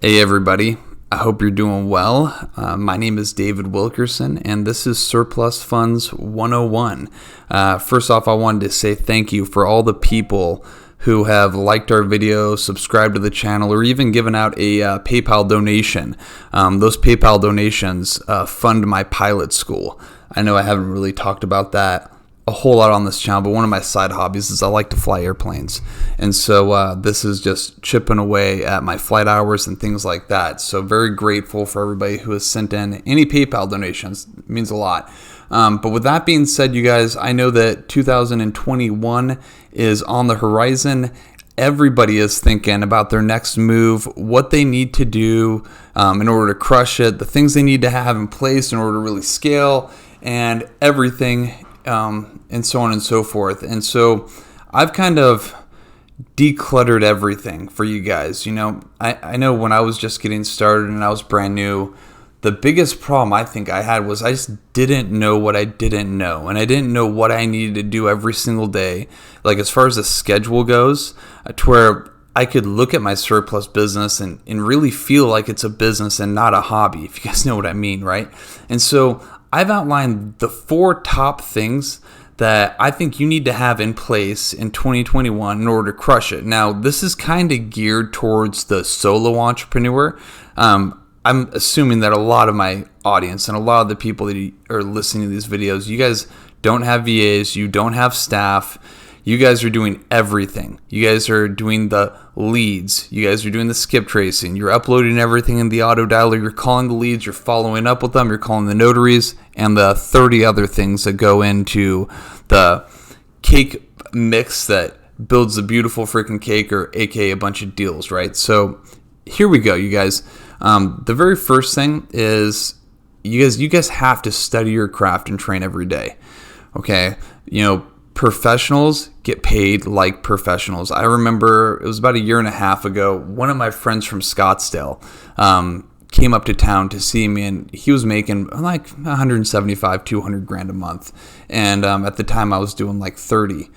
Hey everybody, I hope you're doing well. My name is David Wilkerson and this is Surplus Funds 101. First off, I wanted to say thank you for all the people who have liked our video, subscribed to the channel, or even given out a PayPal donation. Those PayPal donations fund my pilot school. I know I haven't really talked about that a whole lot on this channel, but one of my side hobbies is I like to fly airplanes, and so this is just chipping away at my flight hours and things like that. So very grateful for everybody who has sent in any PayPal donations. It means a lot. But with that being said, you guys, I know that 2021 is on the horizon. Everybody is thinking about their next move, what they need to do in order to crush it, the things they need to have in place in order to really scale, and everything, and so on and so forth. And so I've kind of decluttered everything for you guys. You know, I know when I was just getting started and I was brand new, the biggest problem I think I had was I just didn't know what I didn't know. And I didn't know what I needed to do every single day. Like as far as the schedule goes, to where I could look at my surplus business and really feel like it's a business and not a hobby, if you guys know what I mean, right? And so I've outlined the 4 top things that I think you need to have in place in 2021 in order to crush it. Now, this is kind of geared towards the solo entrepreneur. I'm assuming that a lot of my audience and a lot of the people that are listening to these videos, you guys don't have VAs, you don't have staff. You guys are doing everything. You guys are doing the leads. You guys are doing the skip tracing. You're uploading everything in the auto dialer. You're calling the leads. You're following up with them. You're calling the notaries and the 30 other things that go into the cake mix that builds a beautiful freaking cake, or aka a bunch of deals, right? So here we go, you guys. The very first thing is you guys have to study your craft and train every day. Okay, you know, professionals get paid like professionals. I remember it was about a year and a half ago, one of my friends from Scottsdale came up to town to see me, and he was making like 175, 200 grand a month. And at the time I was doing like 30.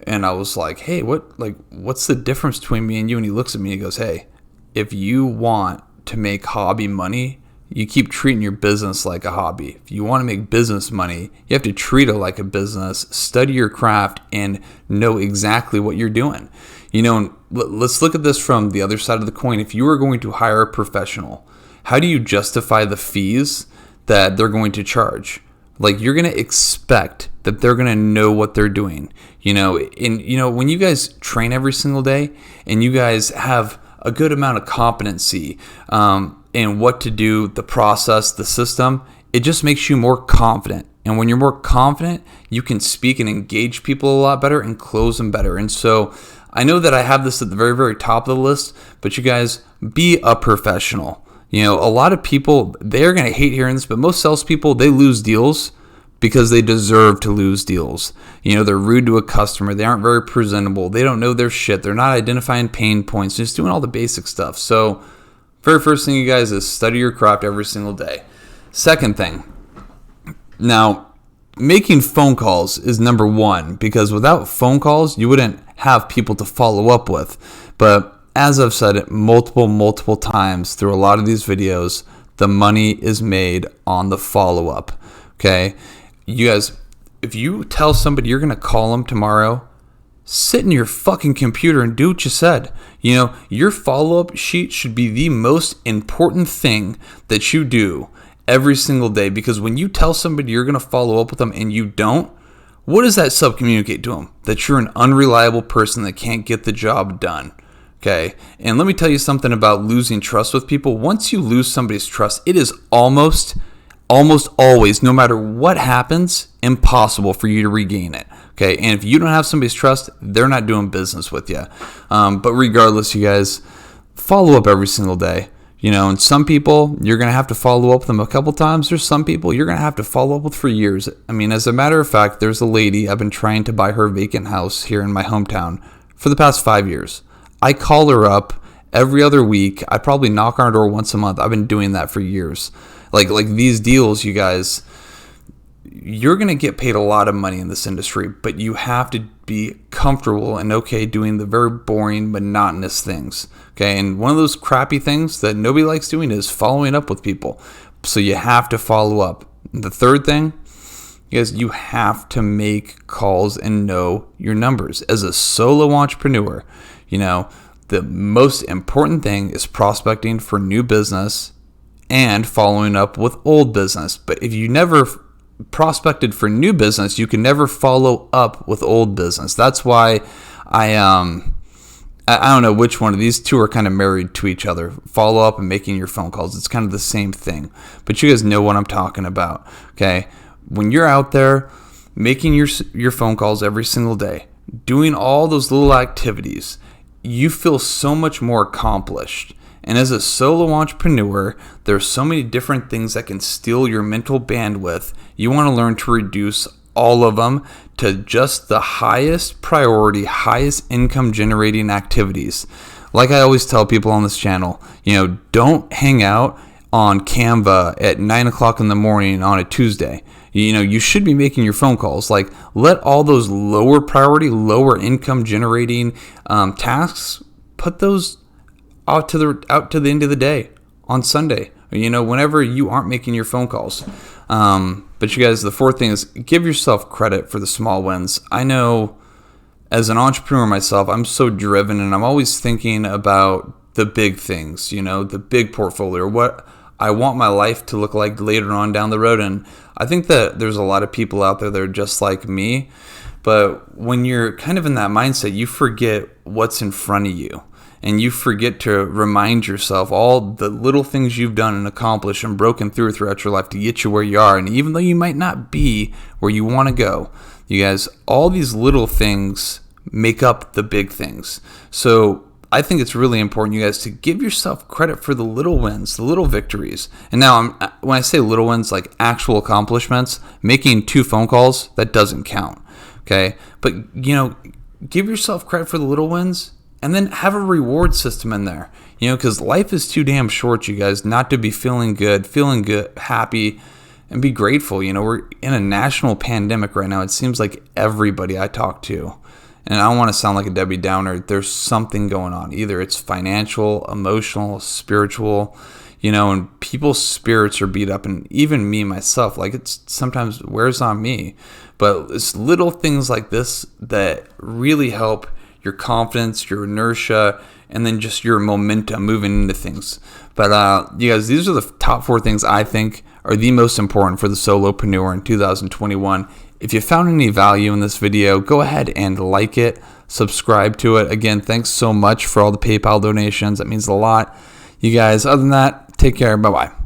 And I was like, hey, what's the difference between me and you? And he looks at me and he goes, hey, if you want to make hobby money, you keep treating your business like a hobby. If you want to make business money, you have to treat it like a business, study your craft, and know exactly what you're doing. You know, let's look at this from the other side of the coin. If you are going to hire a professional, how do you justify the fees that they're going to charge? Like, you're going to expect that they're going to know what they're doing. You know, when you guys train every single day and you guys have a good amount of competency in what to do, the process, the system, it just makes you more confident. And when you're more confident, you can speak and engage people a lot better and close them better. And so I know that I have this at the very, very top of the list, but you guys, be a professional. You know, a lot of people, they're going to hate hearing this, but most salespeople, they lose deals because they deserve to lose deals. You know, they're rude to a customer. They aren't very presentable. They don't know their shit. They're not identifying pain points, just doing all the basic stuff. So very first thing, you guys, is study your craft every single day. Second thing, now, making phone calls is number 1, because without phone calls, you wouldn't have people to follow up with. But as I've said it multiple times through a lot of these videos, the money is made on the follow-up, okay? You guys, if you tell somebody you're going to call them tomorrow, sit in your fucking computer and do what you said. You know, your follow-up sheet should be the most important thing that you do every single day, because when you tell somebody you're going to follow up with them and you don't, what does that subcommunicate to them? That you're an unreliable person that can't get the job done. Okay, and let me tell you something about losing trust with people. Once you lose somebody's trust, it is almost always, no matter what happens, impossible for you to regain it. Okay, and if you don't have somebody's trust, they're not doing business with you. But regardless, you guys, follow up every single day. You know, and some people, you're going to have to follow up with them a couple times. There's some people you're going to have to follow up with for years. I mean, as a matter of fact, there's a lady, I've been trying to buy her vacant house here in my hometown for the past 5 years. I call her up every other week. I probably knock on her door once a month. I've been doing that for years. Like these deals, you guys, you're going to get paid a lot of money in this industry, but you have to be comfortable and okay doing the very boring, monotonous things. Okay, and one of those crappy things that nobody likes doing is following up with people. So you have to follow up. The third thing is you have to make calls and know your numbers. As a solo entrepreneur, the most important thing is prospecting for new business and following up with old business. But if you never prospected for new business, you can never follow up with old business. That's why I don't know which one of these two are kind of married to each other. Follow up and making your phone calls. It's kind of the same thing. But you guys know what I'm talking about. Okay? When you're out there making your phone calls every single day, doing all those little activities, you feel so much more accomplished. And as a solo entrepreneur, there's so many different things that can steal your mental bandwidth. You want to learn to reduce all of them to just the highest priority, highest income generating activities. Like I always tell people on this channel, don't hang out on Canva at 9 o'clock in the morning on a Tuesday. You should be making your phone calls. Like, let all those lower priority, lower income generating tasks, put those out to the end of the day on Sunday. Whenever you aren't making your phone calls. But you guys, the fourth thing is give yourself credit for the small wins. I know as an entrepreneur myself, I'm so driven and I'm always thinking about the big things, the big portfolio, what I want my life to look like later on down the road. And I think that there's a lot of people out there that are just like me. But when you're kind of in that mindset, you forget what's in front of you. And you forget to remind yourself all the little things you've done and accomplished and broken throughout your life to get you where you are. And even though you might not be where you want to go, you guys, all these little things make up the big things. So I think it's really important, you guys, to give yourself credit for the little wins, the little victories. And now, when I say little wins, like actual accomplishments, making 2 phone calls, that doesn't count. Okay? But, give yourself credit for the little wins. And then have a reward system in there, because life is too damn short, you guys, not to be feeling good, happy, and be grateful. We're in a national pandemic right now. It seems like everybody I talk to, and I don't want to sound like a Debbie Downer, there's something going on. Either it's financial, emotional, spiritual, and people's spirits are beat up, and even me, myself, like it's sometimes wears on me. But it's little things like this that really help your confidence, your inertia, and then just your momentum moving into things. But you guys, these are the top 4 things I think are the most important for the solopreneur in 2021. If you found any value in this video, go ahead and like it, subscribe to it. Again, thanks so much for all the PayPal donations. That means a lot. You guys, other than that, take care. Bye-bye.